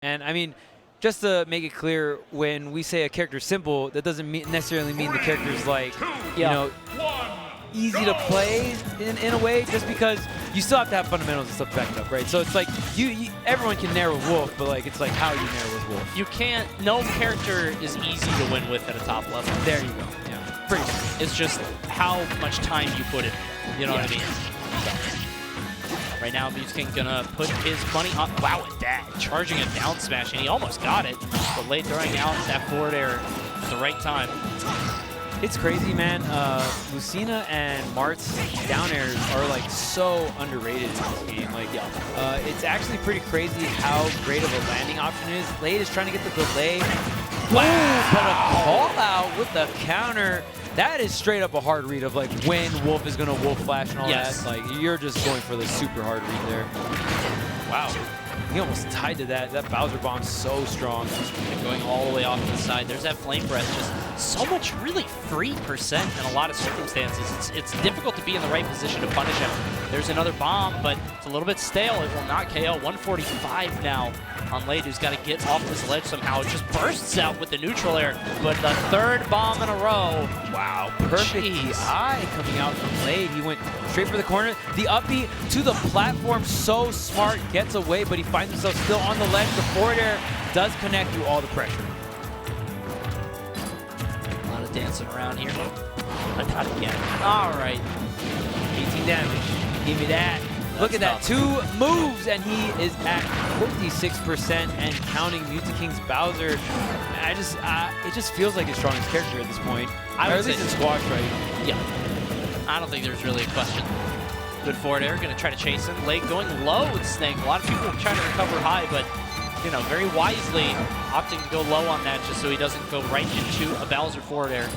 And I mean, just to make it clear, when we say a character's simple, that doesn't necessarily mean the character's like, you know, easy to play in a way, just because you still have to have fundamentals and stuff backed up, right? So it's like everyone can narrow Wolf, but like it's like how you narrow with Wolf. You can't. No character is easy to win with at a top level. There you go. Yeah, pretty much. It's just how much time you put in. You know what I mean? So. Right now, Mew2King gonna put his money on. Wow, at that, charging a down smash, and he almost got it. But late throwing out that forward air at the right time. It's crazy, man. Lucina and Mart's down airs are like so underrated in this game. Like, it's actually pretty crazy how great of a landing option it is. Late is trying to get the delay. Wow! But a call out with the counter. That is straight up a hard read of like when Wolf is gonna Wolf Flash and all that. Like you're just going for the super hard read there. Wow. He almost tied to that. That Bowser bomb's so strong. And going all the way off to the side. There's that Flame Breath. Just so much really free percent in a lot of circumstances. It's difficult to be in the right position to punish him. There's another bomb, but it's a little bit stale. It will not KO. 145 now on Late, who's got to get off this ledge somehow. It just bursts out with the neutral air, but the third bomb in a row. Wow, perfect DI coming out from Late. He went straight for the corner. The up B to the platform, so smart, gets away, but he finds himself still on the ledge. The forward air does connect through all the pressure. A lot of dancing around here. Not again. All right. 18 damage. Give me that. Look at that, 2 moves, and he is at 56% and counting. Mew2King's Bowser. It just feels like his strongest character at this point. Or at least in squash, right? Yeah. I don't think there's really a question. Good forward air, gonna try to chase him. Late going low with Snake. A lot of people trying to recover high, but you know, very wisely opting to go low on that just so he doesn't go right into a Bowser forward air.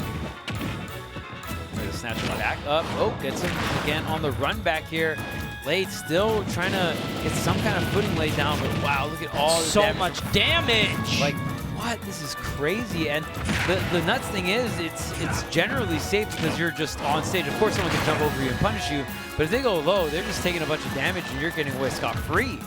Snatch him back up. Oh, gets him again on the run back here. Late still trying to get some kind of footing laid down, but wow, look at all the damage. Much damage. Like, what? This is crazy. And the nuts thing is, it's generally safe because you're just on stage. Of course, someone can jump over you and punish you, but if they go low, they're just taking a bunch of damage and you're getting away scot-free.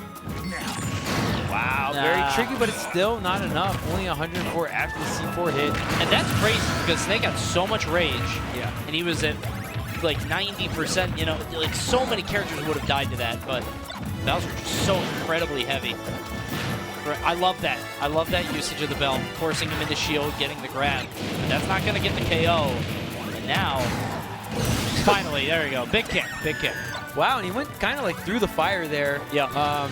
Wow, very tricky, but it's still not enough. Only 104 after the C4 hit. And that's crazy because Snake had so much rage. Yeah. And he was at like 90%, you know, like so many characters would have died to that, but Bowser just so incredibly heavy. I love that. I love that usage of the bell, forcing him into shield, getting the grab. But that's not going to get the KO. And now, finally, there we go. Big kick, big kick. Wow, and he went kind of like through the fire there. Yeah.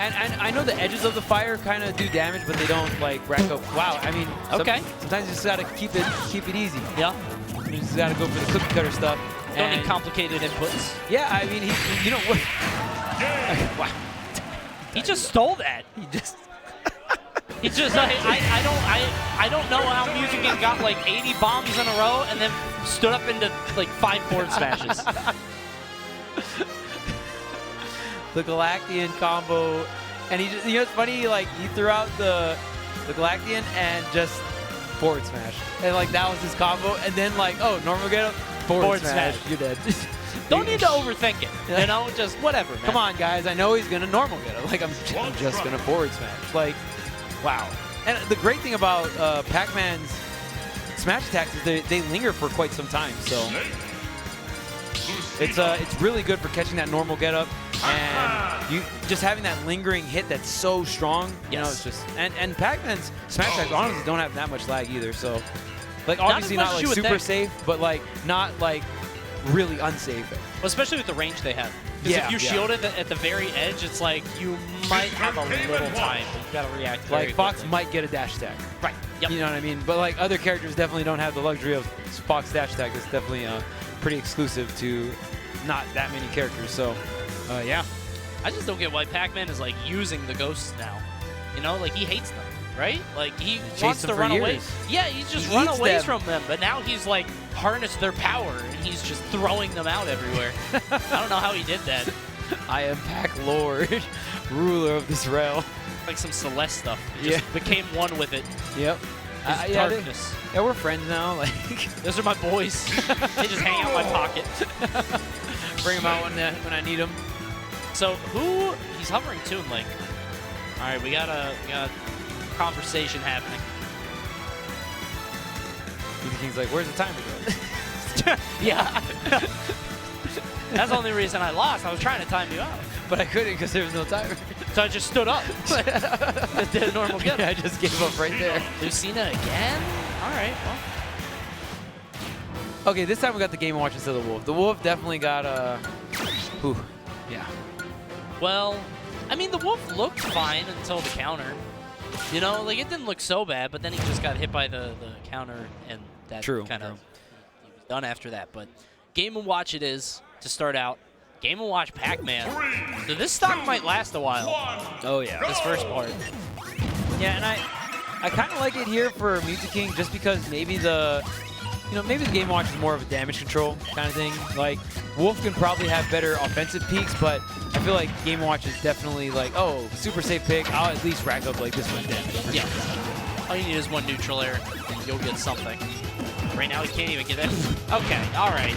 And I know the edges of the fire kind of do damage, but they don't like rack up. Wow, I mean, sometimes you just gotta keep it easy. Yeah. You just gotta go for the cookie cutter stuff. Don't need complicated inputs. Yeah, I mean, you know what? Wow. He just stole that. He just. I don't know how Mew2King got like 80 bombs in a row and then stood up into like 5 forward smashes. The Galactian combo, and he just, you know, it's funny, like he threw out the Galactian and just forward smash, and like that was his combo, and then like, oh, normal get up, forward smash, you're dead. Don't need to overthink it, you know, just whatever, man. Come on, guys, I know he's gonna normal get up, like I'm just gonna forward smash, like, wow. And the great thing about Pac-Man's smash attacks is they linger for quite some time, so it's really good for catching that normal get up. And you just having that lingering hit that's so strong, you know, it's just and Pac-Man's smash attacks honestly don't have that much lag either. So, like obviously not like super safe, but like not like really unsafe. Well, especially with the range they have. Because if you shield it at the very edge, it's like you might have a little time. You gotta react. Like Fox might get a dash attack. Right. Yep. You know what I mean? But like other characters definitely don't have the luxury of Fox dash attack. It's definitely pretty exclusive to not that many characters. So. Yeah. I just don't get why Pac-Man is like using the ghosts now. You know, like he hates them, right? Like he wants to run away. Yeah, he's just run away from them, but now he's like harnessed their power and he's just throwing them out everywhere. I don't know how he did that. I am Pac Lord, ruler of this realm. Like some Celeste stuff. He just became one with it. Yep. Darkness. Yeah, we're friends now. Like those are my boys. They just hang out in my pocket. Bring them out when I need them. So who he's hovering too, like All right, we got a conversation happening. VGKing's like, where's the timer go? Yeah. That's the only reason I lost. I was trying to time you out. But I couldn't because there was no timer. So I just stood up. Just did a normal get. Yeah, I just gave up right there. Lucina again? All right, well. Okay, this time we got the Game & Watch instead of the Wolf. The Wolf definitely got yeah. Well, I mean, the Wolf looked fine until the counter. You know, like, it didn't look so bad, but then he just got hit by the counter, and that kind of he was done after that. But Game & Watch it is to start out. Game & Watch Pac-Man. So this stock might last a while. Oh, yeah. This first part. Yeah, and I kind of like it here for Mew2King just because maybe maybe the Game & Watch is more of a damage control kind of thing. Like, Wolf can probably have better offensive peaks, but I feel like Game & Watch is definitely like, oh, super safe pick. I'll at least rack up like this much damage. Yeah. All you need is one neutral air, and you'll get something. Right now, he can't even get it. Okay, all right.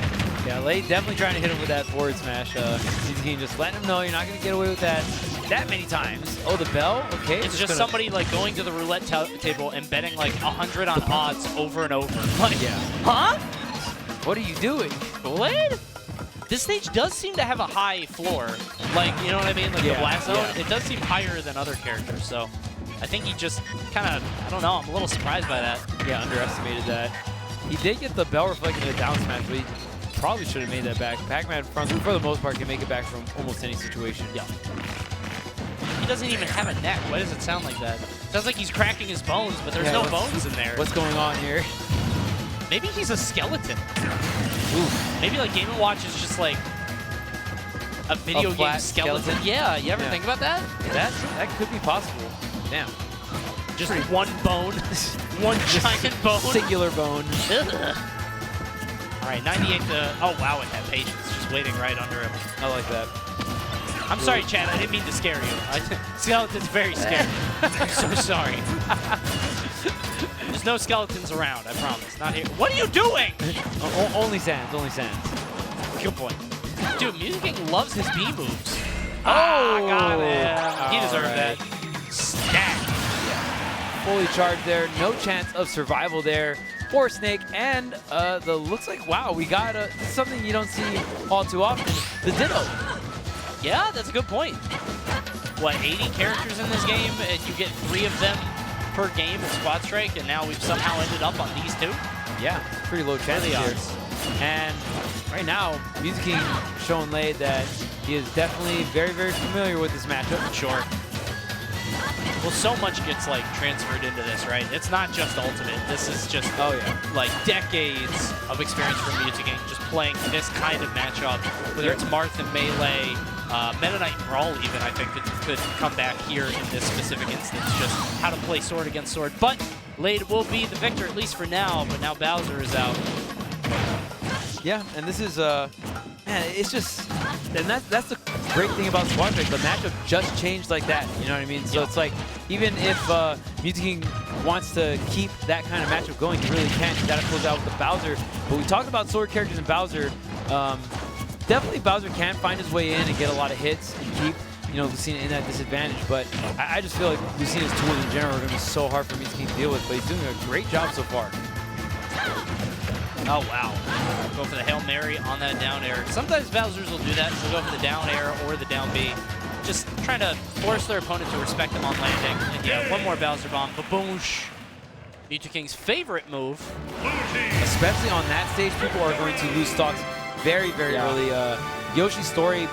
Yeah, Late definitely trying to hit him with that forward smash. Mew2King just letting him know you're not going to get away with that many times. Oh, the bell? Okay. It's just somebody like going to the roulette table and betting like 100 on odds over and over. Like, yeah. Huh? What are you doing? What? This stage does seem to have a high floor. Like, you know what I mean? Like the blast zone, it does seem higher than other characters. So I think he just kind of, I don't know, I'm a little surprised by that. Yeah, underestimated that. He did get the bell reflected in the down smash, but he probably should have made that back. Pac-Man, for the most part, can make it back from almost any situation. Yeah. He doesn't even have a neck. Why does it sound like that? Sounds like he's cracking his bones, but there's no bones in there. What's going on here? Maybe he's a skeleton. Ooh. Maybe like Game & Watch is just like a video game skeleton. Yeah, you ever think about that? That could be possible. Damn. Just one bone. One giant bone. Singular bone. All right, 98 to... Oh, wow, it had patience. Just waiting right under him. I like that. I'm sorry, Chad. I didn't mean to scare you. Skeleton's very scary. I'm so sorry. There's no skeletons around, I promise. Not here. What are you doing? Only Sans. Only Sans. Good point. Dude, Mew2King loves his B moves. Oh, got it. He deserved that. Stack. Fully charged there. No chance of survival there for Snake. And looks like, wow, we got something you don't see all too often. The Ditto. Yeah, that's a good point. What, 80 characters in this game, and you get 3 of them per game in Squad Strike, and now we've somehow ended up on these 2? Yeah, pretty low chance here. And right now, Mew2King showing Lade that he is definitely very, very familiar with this matchup. Sure. Well, so much gets like transferred into this, right? It's not just Ultimate. This is just like decades of experience from Mew2King just playing this kind of matchup. Whether it's Marth and Melee, Meta Knight and Brawl even, I think could come back here in this specific instance. Just how to play sword against sword. But Lade will be the victor, at least for now. But now Bowser is out. Yeah, and this is man, it's just, and that's the great thing about Squad Strike. The matchup just changed like that. You know what I mean? So it's like, even if Mew2King wants to keep that kind of matchup going, he really can't. He got to close out with the Bowser. But we talked about sword characters and Bowser. Definitely Bowser can find his way in and get a lot of hits and keep, Lucina in that disadvantage. But I just feel like Lucina's tools in general are going to be so hard for Mew2King to deal with. But he's doing a great job so far. Oh, wow. Go for the Hail Mary on that down air. Sometimes Bowsers will do that. They'll go for the down air or the down B. Just trying to force their opponent to respect them on landing. And yeah, one more Bowser bomb. Baboosh. Mew2King's favorite move. Especially on that stage, people are going to lose stocks very, very early. Yoshi's Story,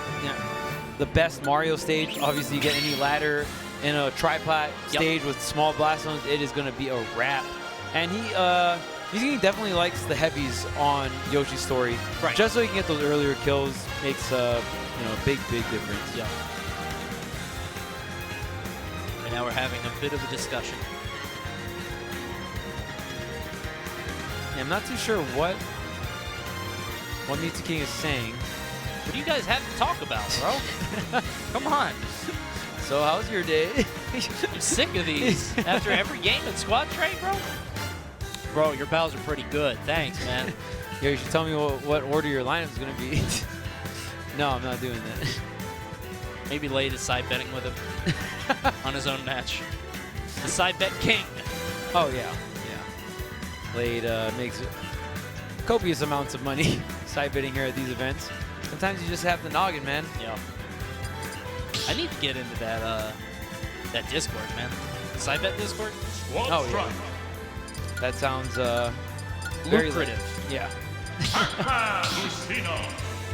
the best Mario stage. Obviously, you get any ladder in a tripod stage with small blast zones, it is going to be a wrap. And he definitely likes the heavies on Yoshi's Story. Right. Just so he can get those earlier kills makes a big, big difference. Yeah. And now we're having a bit of a discussion. Yeah, I'm not too sure what Mew2King is saying. What do you guys have to talk about, bro? Come on. So how's your day? I'm sick of these. After every game in Squad Strike, bro? Bro, your Bowser are pretty good. Thanks, man. Yo, you should tell me what order your lineup is going to be. No, I'm not doing that. Maybe Lade is side betting with him on his own match. The side bet king. Oh, yeah. Lade makes copious amounts of money side betting here at these events. Sometimes you just have the noggin, man. Yeah. I need to get into that that Discord, man. The side bet Discord. Oh, yeah. That sounds very lucrative. Yeah.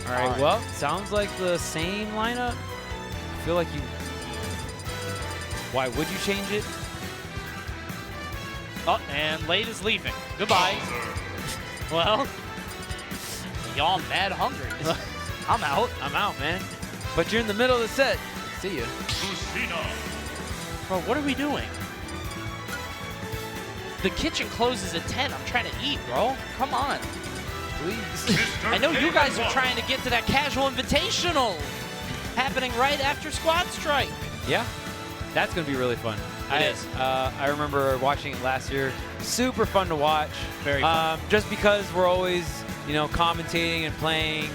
All right, well, sounds like the same lineup. I feel like you... Why would you change it? Oh, and Lade is leaving. Goodbye. Well, y'all mad hungry. I'm out. I'm out, man. But you're in the middle of the set. See ya. Bro, what are we doing? The kitchen closes at 10. I'm trying to eat, bro. Come on. Please. I know you guys are trying to get to that casual invitational happening right after Squad Strike. Yeah, that's going to be really fun. It is. I remember watching it last year. Super fun to watch. Very fun. Just because we're always, commentating and playing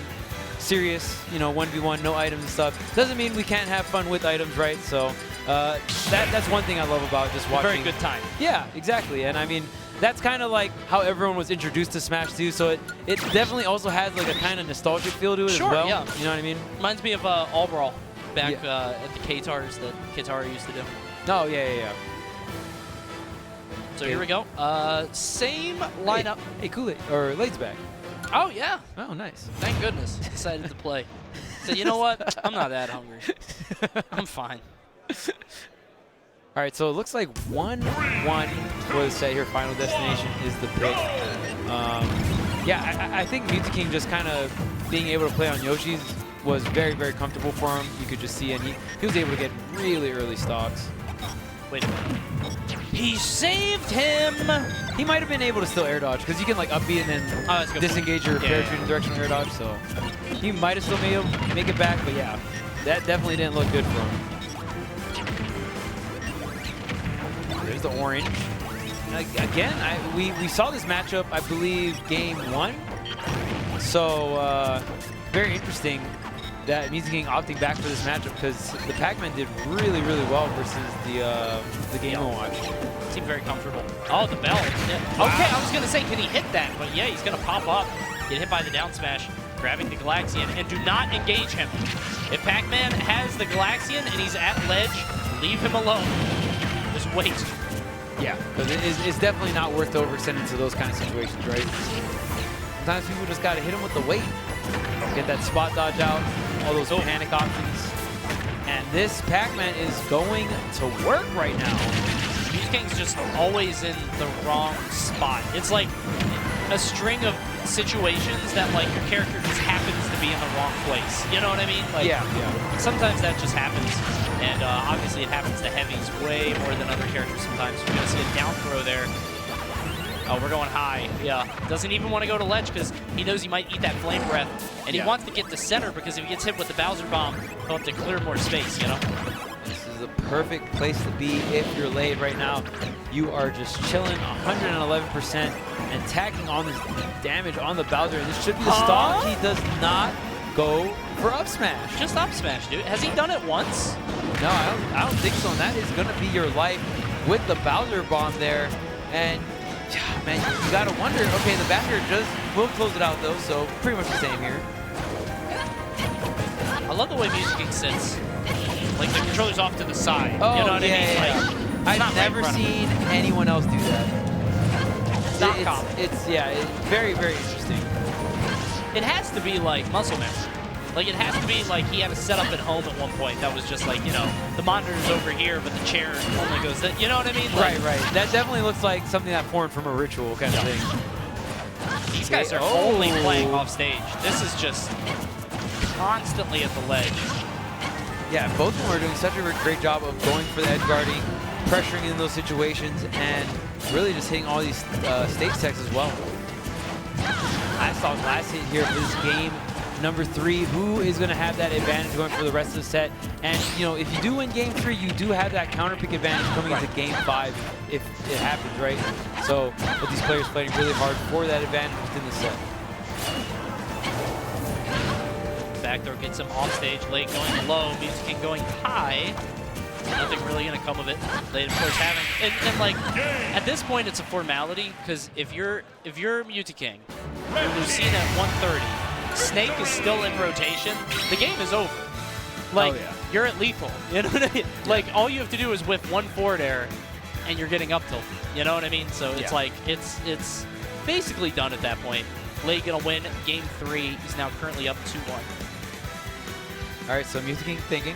serious, 1v1, no items and stuff. Doesn't mean we can't have fun with items, right? So that's one thing I love about just watching. Very good time. Yeah, exactly. And I mean, that's kind of like how everyone was introduced to Smash 2. So it definitely also has like a kind of nostalgic feel to it as well. Yeah. You know what I mean? Reminds me of All Brawl back at the K-Tars that Kitara used to do. Oh, yeah. So here we go. Same lineup. Hey, Kool-Aid. Or Lade's back. Oh, yeah. Oh, nice. Thank goodness. Decided to play. So you know what? I'm not that hungry. I'm fine. All right, so it looks like 1-1 was set here. Final destination is the pick. Yeah, I think Mew2King just kind of being able to play on Yoshi's was very, very comfortable for him. You could just see, and he was able to get really early stocks. Wait a minute. He saved him! He might have been able to still air dodge, because you can like up B and then disengage your parachute in direction air dodge, so he might have still made him make it back, but yeah, that definitely didn't look good for him. There's the orange. Again, we saw this matchup, I believe, game 1. So very interesting that Mew2King opting back for this matchup because the Pac-Man did really well versus the Game & Watch. Seemed very comfortable. Oh, the bell. Yeah. Wow. Okay, I was going to say, can he hit that? But yeah, he's going to pop up, get hit by the down smash, grabbing the Galaxian, and do not engage him. If Pac-Man has the Galaxian and he's at ledge, leave him alone. Just wait. Yeah, because it's definitely not worth to overextend into those kind of situations, right? Sometimes people just got to hit him with the weight. Get that spot dodge out, all those panic options. And this Pac-Man is going to work right now. Mew2King's just always in the wrong spot. It's like a string of situations that like your character just happens to be in the wrong place. You know what I mean? Like, yeah. Sometimes that just happens. And obviously it happens to heavies way more than other characters sometimes. You're going to see a down throw there. Oh, we're going high. Yeah. Doesn't even want to go to ledge because he knows he might eat that flame breath. And he wants to get to center because if he gets hit with the Bowser Bomb, he'll have to clear more space, you know? This is the perfect place to be if you're Lade right now. You are just chilling 111% and tacking on this damage on the Bowser. And this should be the stock. He does not go for up smash. Just up smash, dude. Has he done it once? No, I don't think so. And that is going to be your life with the Bowser Bomb there. And man, you gotta wonder, okay, the back air will close it out though, so pretty much the same here. I love the way Mew2King sits. Like the controller's off to the side. Oh, you know what I mean? Yeah. Like, I've never seen anyone else do that. It's not common. It's very interesting. It has to be like muscle memory. Like it has to be like he had a setup at home at one point that was just like, the monitor's over here, but the chair only goes that. You know what I mean? Like, right. That definitely looks like something that formed from a ritual kind of thing. These guys are only playing off stage. This is just constantly at the ledge. Yeah, both of them are doing such a great job of going for the edge guarding, pressuring in those situations, and really just hitting all these stage techs as well. I saw last hit here of this game. Number 3, who is going to have that advantage going for the rest of the set? And, if you do win game 3, you do have that counter pick advantage coming into game 5 if it happens, right? So, with these players fighting really hard for that advantage within the set. back throw gets him off stage. Late going low, Mew2King going high. Nothing really gonna come of it. Late, of course, having and like at this point it's a formality because if you're Mew2King, you're Lucina at 130, Snake is still in rotation, the game is over. Like you're at lethal. You know what I mean? Like all you have to do is whiff one forward air, and you're getting up tilt. You know what I mean? So it's like it's basically done at that point. Late gonna win game 3. He's now currently up 2-1. All right, so Mew2King thinking.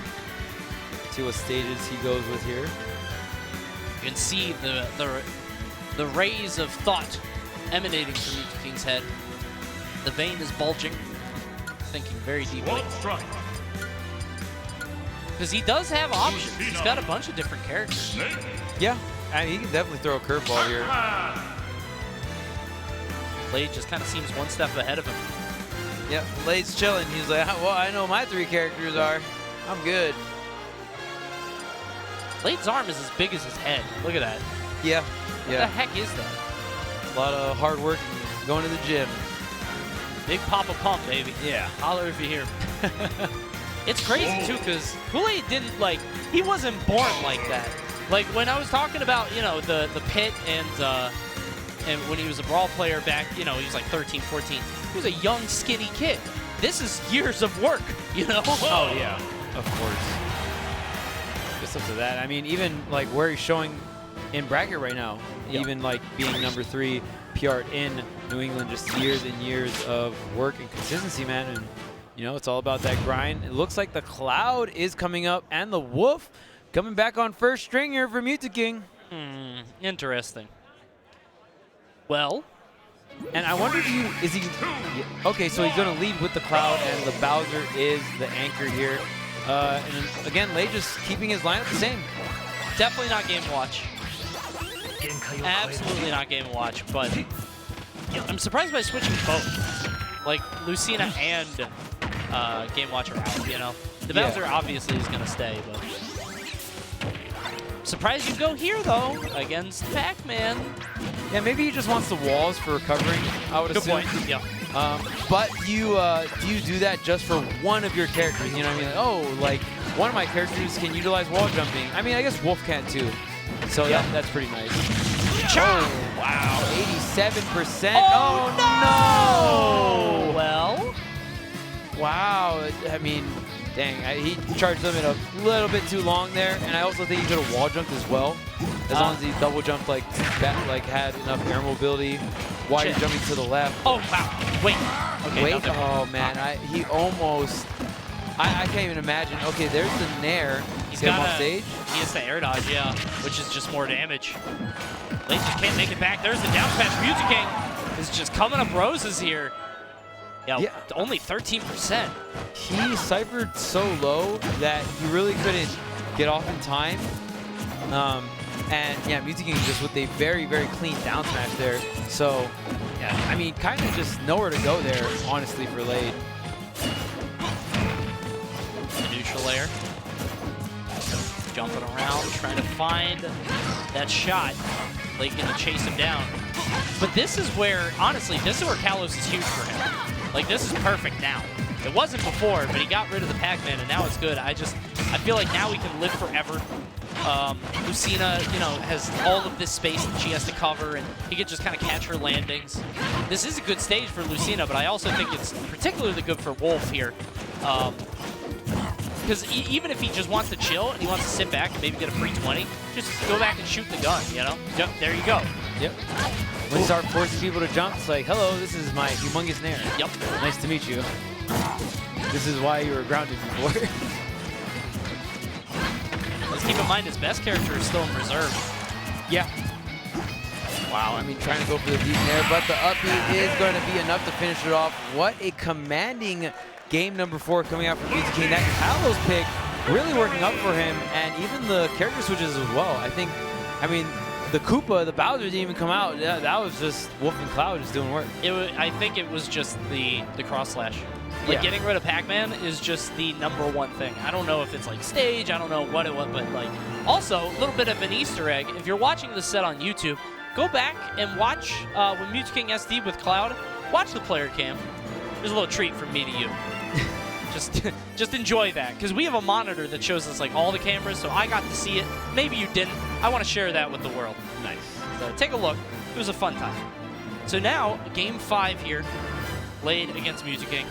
See what stages he goes with here. You can see the rays of thought emanating from Mew2King's head. The vein is bulging, thinking very deeply. Because he does have options. He's got a bunch of different characters. Yeah, I mean, he can definitely throw a curveball here. Blade just kind of seems one step ahead of him. Yep, Blade's chilling. He's like, well, I know my 3 characters are. I'm good. Blade's arm is as big as his head. Look at that. Yeah, What the heck is that? A lot of hard work and going to the gym. Big Papa Pump, baby. Yeah. Holler if you hear me. It's crazy, too, because Kool-Aid didn't, like, he wasn't born like that. Like, when I was talking about, you know, the pit and when he was a Brawl player back, you know, he was like 13, 14. He was a young, skinny kid. This is years of work, you know? Oh, yeah, of course. Just up to that. I mean, even, like, where he's showing in bracket right now, even, like, being number 3 PR in New England, just years and years of work and consistency, man. And, you know, it's all about that grind. It looks like the Cloud is coming up and the Wolf coming back on first string here for Mew2King. Interesting. Well, and I wonder if is he, okay, so he's going to lead with the Cloud and the Bowser is the anchor here. And again, Lei just keeping his lineup the same. definitely not Game watch. Absolutely not Game watch, but I'm surprised by switching both. Like, Lucina and Game Watch are out, you know? The Bowser obviously is going to stay, but... Surprised you go here, though, against Pac-Man. Yeah, maybe he just wants the walls for recovering, I would assume. Good point, yeah. But do you do that just for one of your characters? You know what I mean? Like, oh, like, one of my characters can utilize wall jumping. I mean, I guess Wolf can, too. So that's pretty nice. Oh, wow, 87%. Oh, no! Well... Wow, I mean, dang, he charged them in a little bit too long there, and I also think he could have wall jumped as well, as long as he double jumped like had enough air mobility while you're jumping to the left. Oh wow! Wait. Okay, wait. Oh man, he almost. I can't even imagine. Okay, there's the Nair. He's got him off stage. He has the air dodge, yeah, which is just more damage. Late just can't make it back. There's the down smash. Mew2King is just coming up roses here. Yeah, only 13%. He ciphered so low that he really couldn't get off in time. And yeah, Mew2King just with a very, very clean down smash there. So, yeah, I mean, kind of just nowhere to go there, honestly, for Lade. The neutral air. Jumping around, trying to find that shot. Lade gonna chase him down. But this is where, honestly, this is where Kalos is huge for him. Like, this is perfect now. It wasn't before, but he got rid of the Pac-Man, and now it's good. I feel like now he can live forever. Lucina, you know, has all of this space that she has to cover, and he can just kind of catch her landings. This is a good stage for Lucina, but I also think it's particularly good for Wolf here. Because even if he just wants to chill and he wants to sit back and maybe get a free 20, just go back and shoot the gun, you know? Yep, there you go. Yep. When you start forcing people to jump, it's like, hello, this is my humongous Nair. Yep. Nice to meet you. This is why you were grounded before. Let's keep in mind his best character is still in reserve. Yeah. Wow, I mean, trying to go for the deep Nair, but the up B is going to be enough to finish it off. What a commanding game number 4 coming out from Mew2King. That Kalos pick really working up for him, and even the character switches as well. I mean, the Koopa, the Bowser didn't even come out. That was just Wolf and Cloud just doing work. I think it was just the cross slash. Like, getting rid of Pac-Man is just the #1 thing. I don't know if it's like stage, I don't know what it was, but like, also, a little bit of an Easter egg. If you're watching this set on YouTube, go back and watch when Mew2King SD with Cloud, watch the player cam. There's a little treat from me to you. just enjoy that, because we have a monitor that shows us like all the cameras, so I got to see it. Maybe you didn't. I want to share that with the world. Nice. So take a look. It was a fun time. So now, game 5 here, Blade against Mew2King.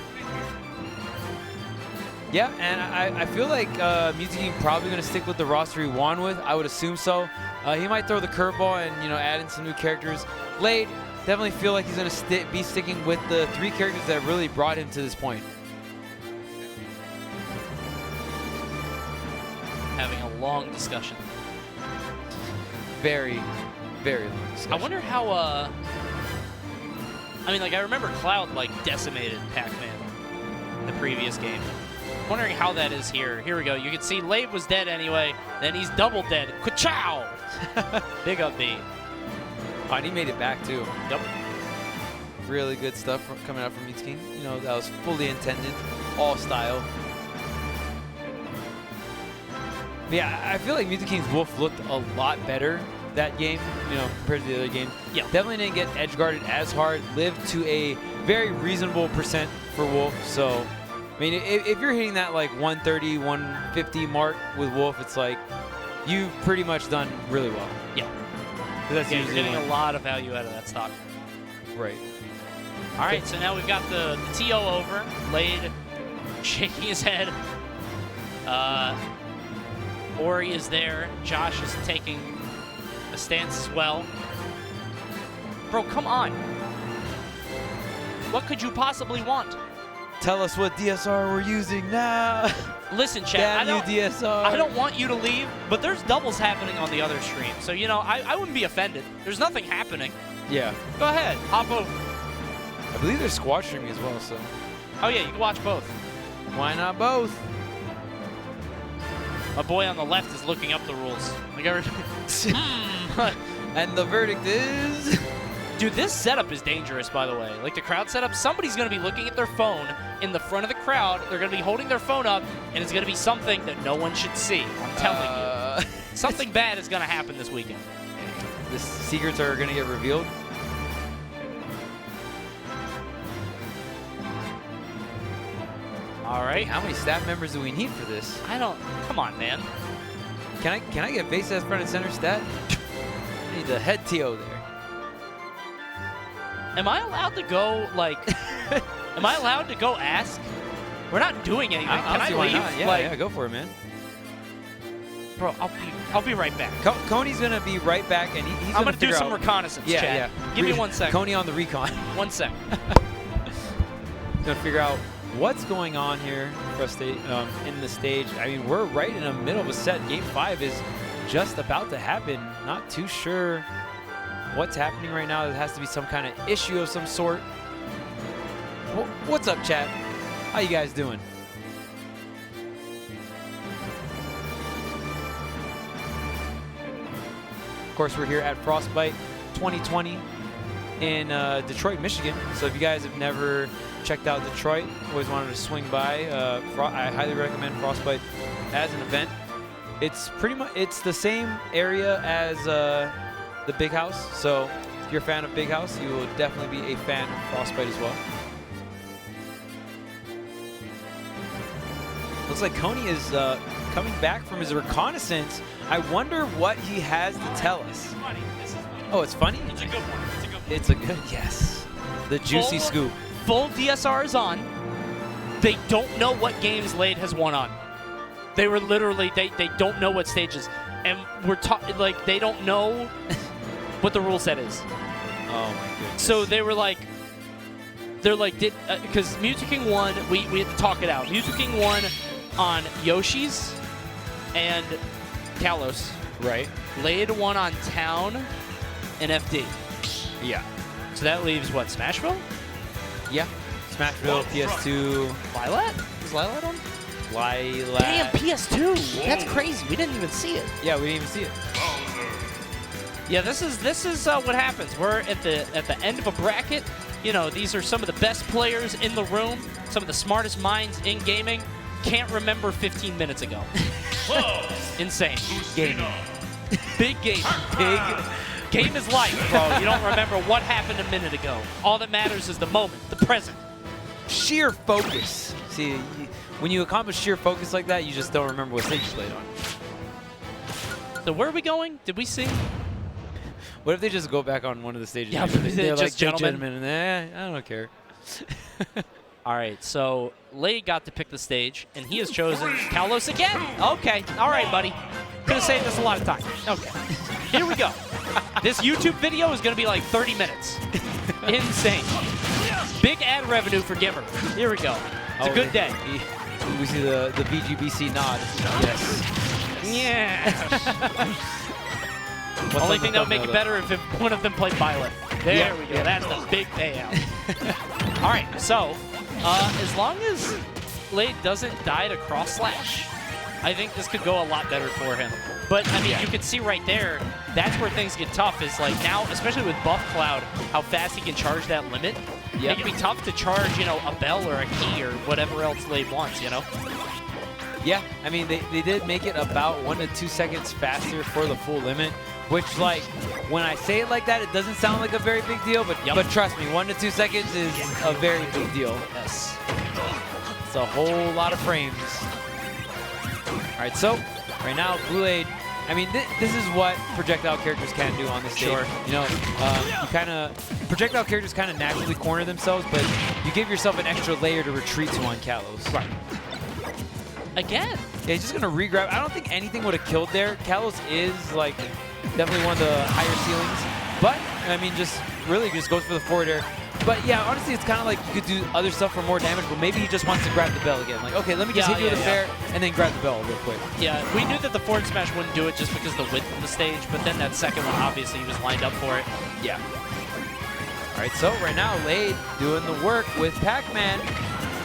Yeah, and I feel like Mew2King probably going to stick with the roster he won with. I would assume so. He might throw the curveball and, you know, add in some new characters. Blade, definitely feel like he's going to be sticking with the 3 characters that really brought him to this point. Having a long discussion. Very, very long discussion. I wonder how, I mean, like, I remember Cloud, like, decimated Pac-Man in the previous game. Wondering how that is here. Here we go. You can see Lave was dead anyway. Then he's double dead. Ka-chow! Big up B. Oh, and he made it back, too. Yep. Really good stuff coming out from Mew2King. You know, that was fully intended. All style. But yeah, I feel like Mew2King's Wolf looked a lot better that game, you know, compared to the other game. Yeah. Definitely didn't get edge guarded as hard. Lived to a very reasonable percent for Wolf. So, I mean, if you're hitting that like 130, 150 mark with Wolf, it's like you've pretty much done really well. Yeah. That's Yeah, you're getting a lot of value out of that stock. Right. All right, so now we've got the TO over. Blade shaking his head. Ori is there. Josh is taking a stance as well. Bro, come on. What could you possibly want? Tell us what DSR we're using now. Listen, chat, Damn you, DSR. I don't want you to leave, but there's doubles happening on the other stream. So, you know, I wouldn't be offended. There's nothing happening. Yeah. Go ahead, hop over. I believe they're squad streaming as well, so. Oh, yeah, you can watch both. Why not both? My boy on the left is looking up the rules. Like And the verdict is... Dude, this setup is dangerous, by the way. Like the crowd setup, somebody's going to be looking at their phone in the front of the crowd. They're going to be holding their phone up, and it's going to be something that no one should see. I'm telling you. Something bad is going to happen this weekend. The secrets are going to get revealed. All right. How many staff members do we need for this? I don't... Come on, man. Can I get base as front and center stat? I need the head TO there. Am I allowed to go, like... am I allowed to go ask? We're not doing anything. Can I leave? Yeah, like, yeah, go for it, man. Bro, I'll be right back. Coney's going to be right back, and he's I'm going to do some reconnaissance, yeah, Chad. Yeah. Give me 1 second. Coney on the recon. 1 second. He's going to figure out what's going on here in the stage. I mean, we're right in the middle of a set. Game 5 is just about to happen. Not too sure what's happening right now. There has to be some kind of issue of some sort. What's up, chat? How you guys doing? Of course, we're here at Frostbite 2020 in Detroit, Michigan. So if you guys have never checked out Detroit, always wanted to swing by, I highly recommend Frostbite as an event. It's the same area as the Big House. So if you're a fan of Big House, you will definitely be a fan of Frostbite as well. Looks like Coney is coming back from his reconnaissance. I wonder what he has to tell us. Oh, it's funny? It's a good one. It's a good one. It's a good, yes. The juicy scoop. Full DSR is on. They don't know what games Lade has won on. They were literally, they don't know what stages. And we're talking, like, they don't know what the rule set is. Oh, my goodness. So they were like, because Mew2King won, we had to talk it out. Mew2King won on Yoshi's and Kalos. Right. Lade won on Town and FD. Yeah. So that leaves what, Smashville? Yeah. Smashville, PS2. Lilat? Is Lilat on? Lilat. Damn, PS2. That's crazy. We didn't even see it. Yeah, we didn't even see it. Yeah, this is what happens. We're at the end of a bracket. You know, these are some of the best players in the room, some of the smartest minds in gaming. Can't remember 15 minutes ago. Insane. Gaming. Big game. Big game is life, bro. You don't remember what happened a minute ago. All that matters is the moment, the present. Sheer focus. See, when you accomplish sheer focus like that, you just don't remember what stage you played on. So where are we going? Did we see? What if they just go back on one of the stages? Yeah, they're just like gentlemen. And I don't care. All right, so Lade got to pick the stage, and he has chosen Kalos again. Okay, all right, buddy. Could have saved us a lot of time. Okay, here we go. This YouTube video is going to be like 30 minutes. Insane. Big ad revenue for Gimmer. Here we go. It's a good day. We see the VGBC nod. Yes. Yeah. Only thing that would make it better if one of them played Violet. There we go. Yeah. That's the big payout. All right, so as long as Lade doesn't die to cross slash, I think this could go a lot better for him. But, I mean, you can see right there, that's where things get tough is like now, especially with Buff Cloud, how fast he can charge that limit. It can be tough to charge, you know, a bell or a key or whatever else Lade wants, you know? Yeah, I mean, they did make it about 1 to 2 seconds faster for the full limit, which, like, when I say it like that, it doesn't sound like a very big deal, but trust me, 1 to 2 seconds is a very big deal. Yes. It's a whole lot of frames. All right, so right now, Blue Lade, I mean, this is what projectile characters can do on this stage. Sure. You know, projectile characters kind of naturally corner themselves, but you give yourself an extra layer to retreat to on Kalos. Right. Again. Yeah, he's just going to re-grab. I don't think anything would have killed there. Kalos is, like, definitely one of the higher ceilings. But, I mean, just really just goes for the forward air. But, yeah, honestly, it's kind of like you could do other stuff for more damage, but maybe he just wants to grab the bell again. Like, okay, let me just hit you with a fair and then grab the bell real quick. Yeah, we knew that the forward smash wouldn't do it just because of the width of the stage, but then that second one, obviously, he was lined up for it. Yeah. All right, so right now, Lade doing the work with Pac-Man.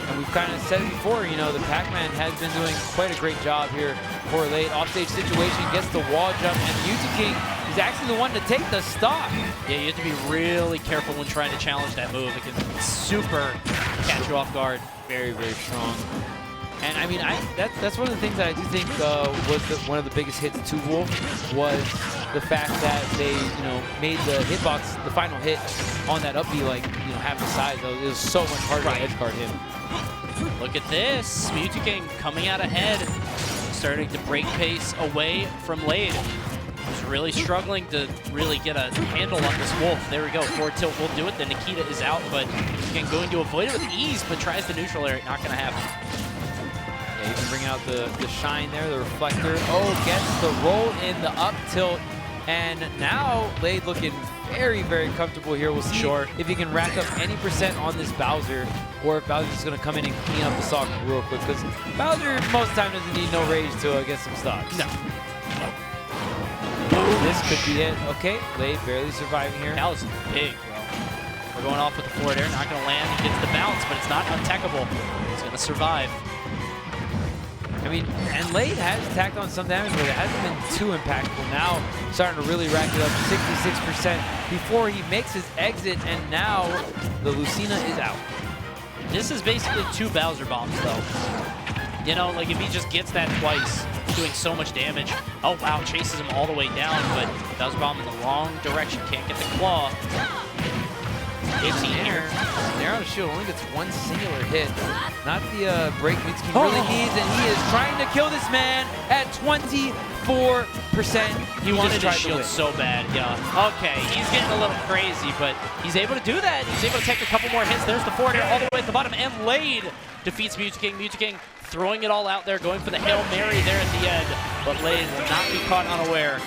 And we've kind of said it before, you know, the Pac-Man has been doing quite a great job here for Lade. Offstage situation, gets the wall jump, and Mew2King is actually the one to take the stock. Yeah, you have to be really careful when trying to challenge that move. It can super catch you off guard. Very, very strong. And I mean, that's one of the things that I do think was one of the biggest hits to Wolf was the fact that they, you know, made the hitbox, the final hit on that up B, like, you know, half the size. It was so much harder to edge guard him. Look at this. Mew2King coming out ahead, starting to break pace away from Lade. He's really struggling to really get a handle on this Wolf. There we go. Forward tilt will do it. The Nikita is out, but Mew2King going to avoid it with ease, but tries the neutral air. Not going to happen. Yeah, you can bring out the shine there, the reflector. Oh, gets the roll in the up tilt. And now Lade looking very, very comfortable here. We'll see if he can rack up any % on this Bowser, or if Bowser's just going to come in and clean up the stock real quick, because Bowser most of the time doesn't need no rage to get some stocks. No. This could be it. Okay, Lade barely surviving here. That was big, bro. We're going off with the forward air. Not going to land. He gets the bounce, but it's not untechable. He's going to survive. I mean, and Lade has tacked on some damage, but it hasn't been too impactful. Now, starting to really rack it up, 66% before he makes his exit, and now the Lucina is out. This is basically 2 Bowser bombs, though. You know, like if he just gets that twice, doing so much damage. Oh, wow, chases him all the way down, but Bowser bomb in the wrong direction. Can't get the claw. 18 here. Narrow shield only gets 1 singular hit. Not the break Mew2King really needs, and he is trying to kill this man at 24%. He wanted his shield so bad, yeah. Okay, he's getting a little crazy, but he's able to do that. He's able to take a couple more hits. There's the forward air all the way at the bottom, and Lade defeats Mew2King. Mew2King throwing it all out there, going for the Hail Mary there at the end, but Lade will not be caught unaware.